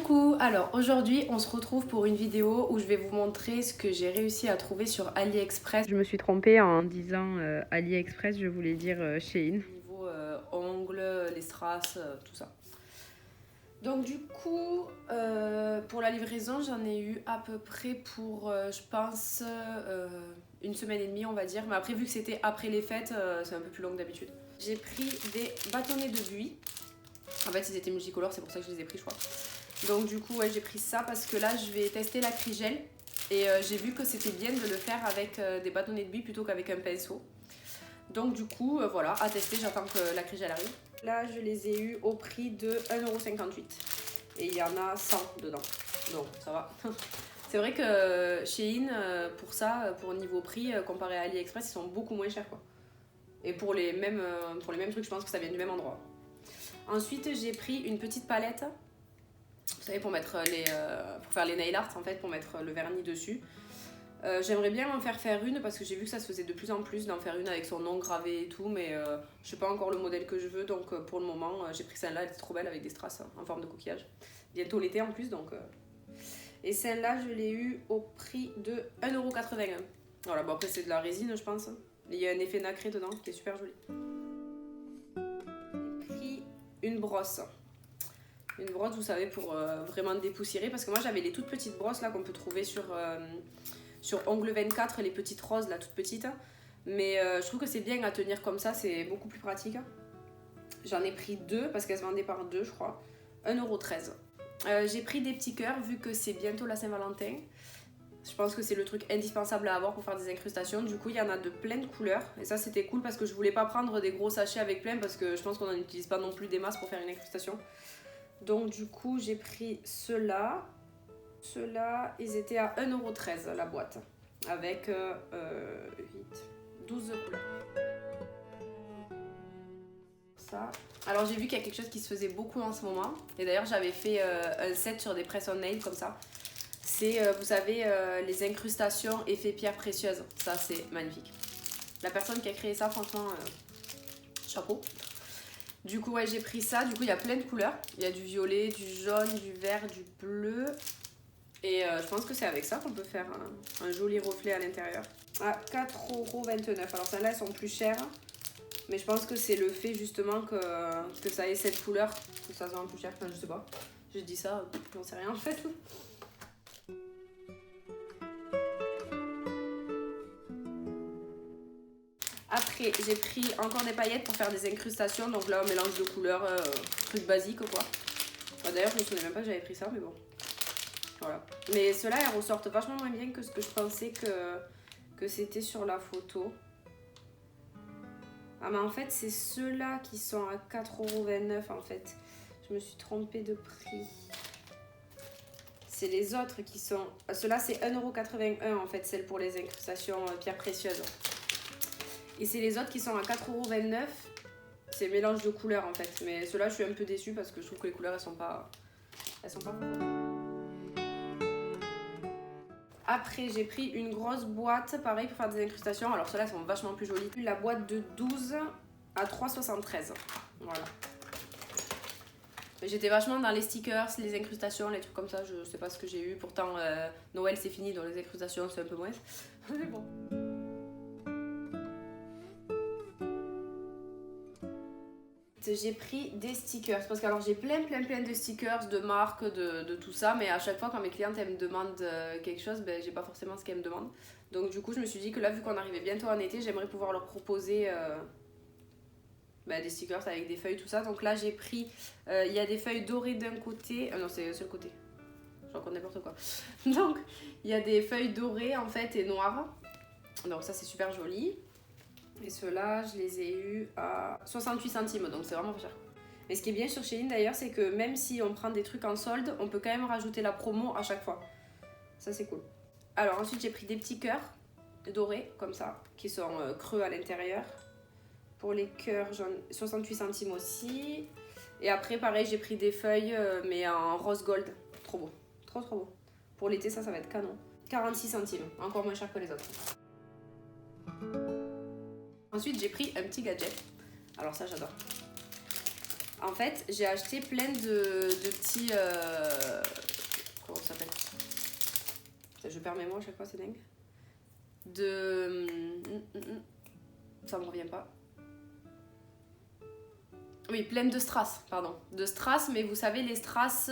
Coucou, alors aujourd'hui on se retrouve pour une vidéo où je vais vous montrer ce que j'ai réussi à trouver sur AliExpress. Je me suis trompée en disant AliExpress, je voulais dire Shein. Niveau ongles, les strass, tout ça. Donc du coup, pour la livraison j'en ai eu à peu près pour, je pense, une semaine et demie on va dire. Mais après vu que c'était après les fêtes, c'est un peu plus long que d'habitude. J'ai pris des bâtonnets de buis. En fait ils étaient multicolores, c'est pour ça que je les ai pris je crois. Donc du coup ouais, j'ai pris ça parce que là je vais tester l'acrygel. Et j'ai vu que c'était bien de le faire avec des bâtonnets de buis plutôt qu'avec un pinceau. Donc du coup voilà, à tester, j'attends que l'acrygel arrive. Là je les ai eu au prix de 1,58 €. Et il y en a 100 dedans. Donc ça va. C'est vrai que Shein, pour ça, pour niveau prix, comparé à AliExpress, ils sont beaucoup moins chers quoi. Et pour les mêmes trucs, je pense que ça vient du même endroit. Ensuite j'ai pris une petite palette. Vous savez, pour mettre pour faire les nail art en fait, pour mettre le vernis dessus. J'aimerais bien m'en faire une parce que j'ai vu que ça se faisait de plus en plus d'en faire une avec son nom gravé et tout, mais je sais pas encore le modèle que je veux, donc pour le moment j'ai pris celle-là, elle est trop belle avec des strass en forme de coquillage. Bientôt l'été en plus, donc. Et celle-là je l'ai eu au prix de 1,81 €. Voilà, bon après c'est de la résine je pense. Il y a un effet nacré dedans qui est super joli. J'ai pris une brosse. Une brosse, vous savez, pour vraiment dépoussiérer. Parce que moi, j'avais les toutes petites brosses là qu'on peut trouver sur Ongle 24, les petites roses là, toutes petites. Mais je trouve que c'est bien à tenir comme ça, c'est beaucoup plus pratique. J'en ai pris deux parce qu'elles se vendaient par deux, je crois. 1,13 €. J'ai pris des petits cœurs vu que c'est bientôt la Saint-Valentin. Je pense que c'est le truc indispensable à avoir pour faire des incrustations. Du coup, il y en a de plein de couleurs. Et ça, c'était cool parce que je voulais pas prendre des gros sachets avec plein parce que je pense qu'on n'en utilise pas non plus des masses pour faire une incrustation. Donc du coup j'ai pris ceux-là. Ceux-là ils étaient à 1,13 € la boîte. Avec 12 couleurs. Ça. Alors j'ai vu qu'il y a quelque chose qui se faisait beaucoup en ce moment. Et d'ailleurs j'avais fait un set sur des press on nail comme ça. C'est vous savez les incrustations effet pierre précieuse. Ça c'est magnifique. La personne qui a créé ça franchement chapeau. Du coup, ouais, j'ai pris ça. Du coup, il y a plein de couleurs. Il y a du violet, du jaune, du vert, du bleu. Et je pense que c'est avec ça qu'on peut faire un joli reflet à l'intérieur. À 4,29 €. Alors, celles-là, elles sont plus chères. Mais je pense que c'est le fait justement que ça ait cette couleur. Que ça soit plus cher. Enfin, je sais pas. Je dis ça, j'en sais rien en fait. Après, j'ai pris encore des paillettes pour faire des incrustations. Donc là, un mélange de couleurs, truc basique quoi. D'ailleurs, je me souvenais même pas que j'avais pris ça, mais bon. Voilà. Mais ceux-là, elles ressortent vachement moins bien que ce que je pensais que c'était sur la photo. Ah, mais en fait, c'est ceux-là qui sont à 4,29 € en fait. Je me suis trompée de prix. C'est les autres qui sont... Ceux-là, c'est 1,81 € en fait, celles pour les incrustations pierres précieuses. Et c'est les autres qui sont à 4,29 €. C'est mélange de couleurs en fait. Mais ceux-là, je suis un peu déçue parce que je trouve que les couleurs, elles sont pas Après, j'ai pris une grosse boîte, pareil, pour faire des incrustations. Alors, ceux-là sont vachement plus jolies. La boîte de 12 à 3,73 €. Voilà. J'étais vachement dans les stickers, les incrustations, les trucs comme ça. Je sais pas ce que j'ai eu. Pourtant, Noël, c'est fini. Dans les incrustations, c'est un peu moins. Mais bon. J'ai pris des stickers parce que alors j'ai plein de stickers de marques, de tout ça, mais à chaque fois quand mes clientes elles me demandent quelque chose, ben j'ai pas forcément ce qu'elles me demandent. Donc du coup je me suis dit que là vu qu'on arrivait bientôt en été, j'aimerais pouvoir leur proposer des stickers avec des feuilles tout ça. Donc là j'ai pris, il y a des feuilles dorées d'un côté, non c'est le seul côté, je raconte n'importe quoi. Donc il y a des feuilles dorées en fait et noires, donc ça c'est super joli. Et ceux-là, je les ai eus à 68 centimes, donc c'est vraiment pas cher. Mais ce qui est bien sur Shein d'ailleurs, c'est que même si on prend des trucs en solde, on peut quand même rajouter la promo à chaque fois. Ça c'est cool. Alors ensuite j'ai pris des petits cœurs dorés, comme ça, qui sont creux à l'intérieur. Pour les cœurs, 68 centimes aussi. Et après pareil, j'ai pris des feuilles, mais en rose gold. Trop beau, trop beau. Pour l'été, ça va être canon. 46 centimes, encore moins cher que les autres. Ensuite, j'ai pris un petit gadget. Alors ça, j'adore. En fait, j'ai acheté plein de petits... comment ça s'appelle? Je perds mes mots à chaque fois, c'est dingue. Ça me revient pas. Oui, plein de strass, pardon. De strass, mais vous savez, les strass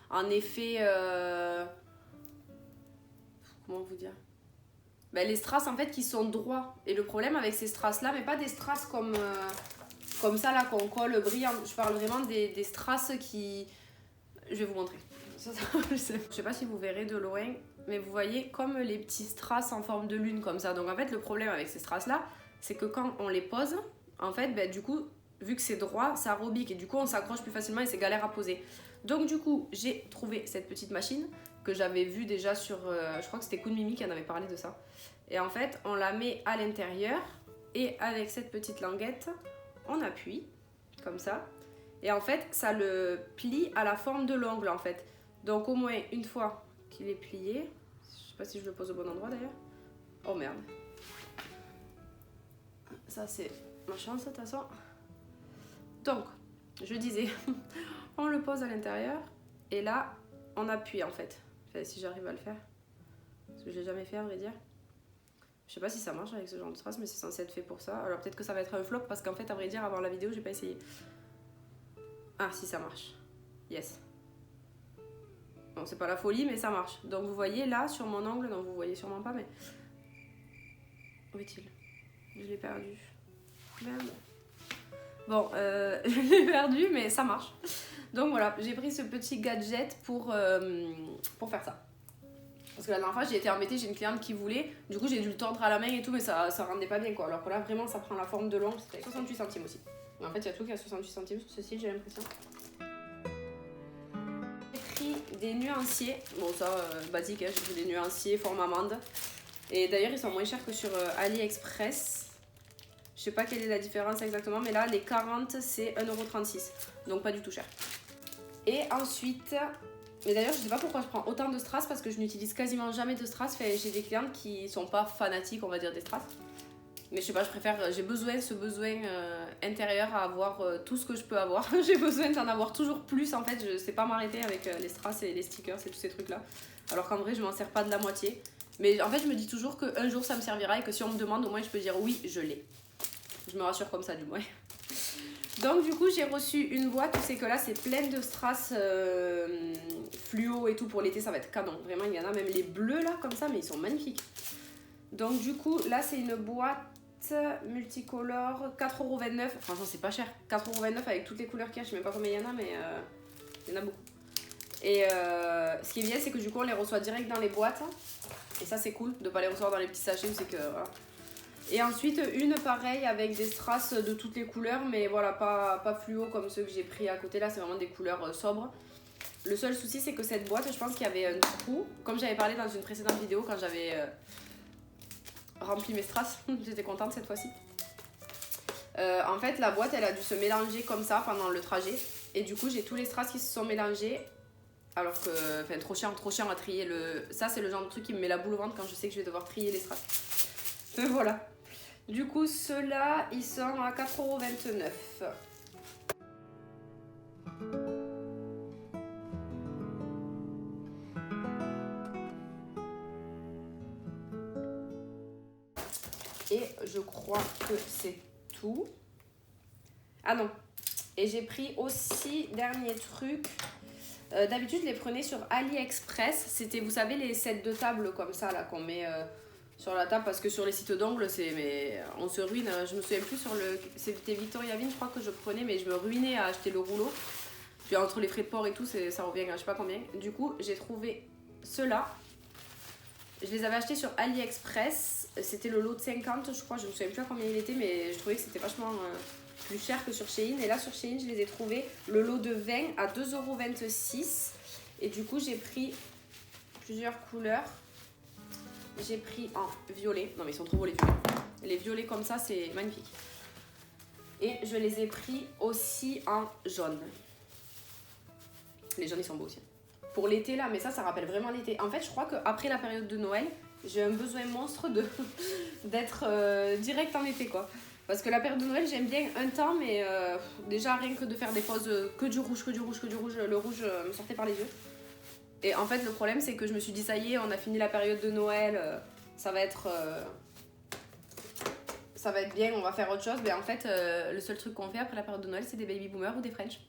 en effet... comment vous dire? Ben, les strass en fait qui sont droits. Et le problème avec ces strass là, mais pas des strass comme ça là qu'on colle brillant. Je parle vraiment des strass qui... Je vais vous montrer. Je sais pas si vous verrez de loin, mais vous voyez comme les petits strass en forme de lune comme ça. Donc en fait le problème avec ces strass là, c'est que quand on les pose, en fait ben, du coup, vu que c'est droit, ça rebique et du coup on s'accroche plus facilement et c'est galère à poser. Donc du coup j'ai trouvé cette petite machine que j'avais vue déjà sur, je crois que c'était Coup de Mimi qui en avait parlé de ça. Et en fait on la met à l'intérieur et avec cette petite languette, on appuie comme ça. Et en fait ça le plie à la forme de l'ongle en fait. Donc au moins une fois qu'il est plié, je sais pas si je le pose au bon endroit d'ailleurs. Oh merde. Ça c'est ma chance de toute façon. Donc, je disais, on le pose à l'intérieur et là, on appuie en fait. Enfin, si j'arrive à le faire. Parce que je l'ai jamais fait à vrai dire. Je sais pas si ça marche avec ce genre de strass, mais c'est censé être fait pour ça. Alors peut-être que ça va être un flop parce qu'en fait, à vrai dire, avant la vidéo, j'ai pas essayé. Ah, si ça marche. Yes. Bon, c'est pas la folie, mais ça marche. Donc vous voyez là, sur mon angle, non, vous voyez sûrement pas, mais... Où est-il? Je l'ai perdu. Merde. Bon, je l'ai perdu, mais ça marche. Donc voilà, j'ai pris ce petit gadget pour faire ça. Parce que la dernière fois, j'ai été embêtée, j'ai une cliente qui voulait. Du coup, j'ai dû le tordre à la main et tout, mais ça rendait pas bien, quoi. Alors que là, vraiment, ça prend la forme de l'ongle. C'était 68 centimes aussi. Mais en fait, il y a tout qui a 68 centimes sur ce site, j'ai l'impression. J'ai pris des nuanciers. Bon, ça, basique, hein. J'ai pris des nuanciers forme amande. Et d'ailleurs, ils sont moins chers que sur AliExpress. Je sais pas quelle est la différence exactement, mais là, les 40, c'est 1,36 €. Donc, pas du tout cher. Et ensuite... Mais d'ailleurs, je sais pas pourquoi je prends autant de strass, parce que je n'utilise quasiment jamais de strass. Enfin, j'ai des clientes qui sont pas fanatiques, on va dire, des strass. Mais je sais pas, je préfère... J'ai ce besoin intérieur à avoir tout ce que je peux avoir. J'ai besoin d'en avoir toujours plus, en fait. Je sais pas m'arrêter avec les strass et les stickers et tous ces trucs-là. Alors qu'en vrai, je m'en sers pas de la moitié. Mais en fait, je me dis toujours qu'un jour, ça me servira et que si on me demande, au moins, je peux dire oui, je l'ai. Je me rassure comme ça, du moins. Donc du coup j'ai reçu une boîte, c'est que là c'est plein de strass fluo et tout pour l'été, ça va être canon. Vraiment il y en a même les bleus là comme ça, mais ils sont magnifiques. Donc du coup là c'est une boîte multicolore, 4,29 €. Franchement c'est pas cher, 4,29 € avec toutes les couleurs qu'il y a, je sais même pas combien il y en a, mais il y en a beaucoup. Et ce qui est bien c'est que du coup on les reçoit direct dans les boîtes. Et ça c'est cool de pas les recevoir dans les petits sachets, c'est que voilà. Et ensuite une pareille avec des strass de toutes les couleurs, mais voilà, pas fluo comme ceux que j'ai pris à côté là, c'est vraiment des couleurs sobres. Le seul souci c'est que cette boîte, je pense qu'il y avait un trou, comme j'avais parlé dans une précédente vidéo quand j'avais rempli mes strass, j'étais contente cette fois-ci. En fait la boîte elle a dû se mélanger comme ça pendant le trajet, et du coup j'ai tous les strass qui se sont mélangés. Alors que, enfin trop chiant à trier. Ça c'est le genre de truc qui me met la boule au ventre quand je sais que je vais devoir trier les strass. Donc voilà. Du coup, ceux-là, ils sont à 4,29 €. Et je crois que c'est tout. Ah non. Et j'ai pris aussi, dernier truc. D'habitude, je les prenais sur AliExpress. C'était, vous savez, les sets de table comme ça, là, qu'on met... sur la table, parce que sur les sites d'ongles on se ruine. Je me souviens plus c'était Victoria Vine je crois que je prenais, mais je me ruinais à acheter le rouleau, puis entre les frais de port et tout ça revient à je sais pas combien. Du coup j'ai trouvé ceux-là, je les avais achetés sur AliExpress, c'était le lot de 50 je crois, je me souviens plus à combien il était, mais je trouvais que c'était vachement plus cher que sur Shein. Et là sur Shein je les ai trouvés le lot de 20 à 2,26 €. Et du coup j'ai pris plusieurs couleurs. J'ai pris en violet. Non mais ils sont trop beaux les violets. Les violets comme ça c'est magnifique. Et je les ai pris aussi en jaune. Les jaunes ils sont beaux aussi. Pour l'été là, mais ça rappelle vraiment l'été. En fait je crois qu'après la période de Noël, j'ai un besoin monstre d'être direct en été quoi. Parce que la période de Noël, j'aime bien un temps, mais déjà rien que de faire des poses que du rouge, le rouge me sortait par les yeux. Et en fait, le problème, c'est que je me suis dit, ça y est, on a fini la période de Noël, ça va être bien, on va faire autre chose. Mais en fait, le seul truc qu'on fait après la période de Noël, c'est des baby boomers ou des French.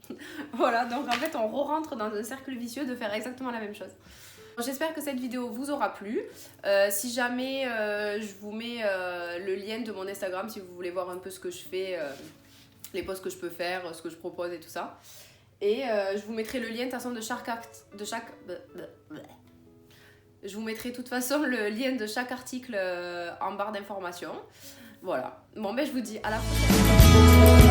Voilà, donc en fait, on re-rentre dans un cercle vicieux de faire exactement la même chose. J'espère que cette vidéo vous aura plu. Si jamais je vous mets le lien de mon Instagram, si vous voulez voir un peu ce que je fais, les posts que je peux faire, ce que je propose et tout ça. Et je vous mettrai le lien de toute façon Je vous mettrai de toute façon le lien de chaque article en barre d'informations. Voilà. Bon, ben je vous dis à la prochaine.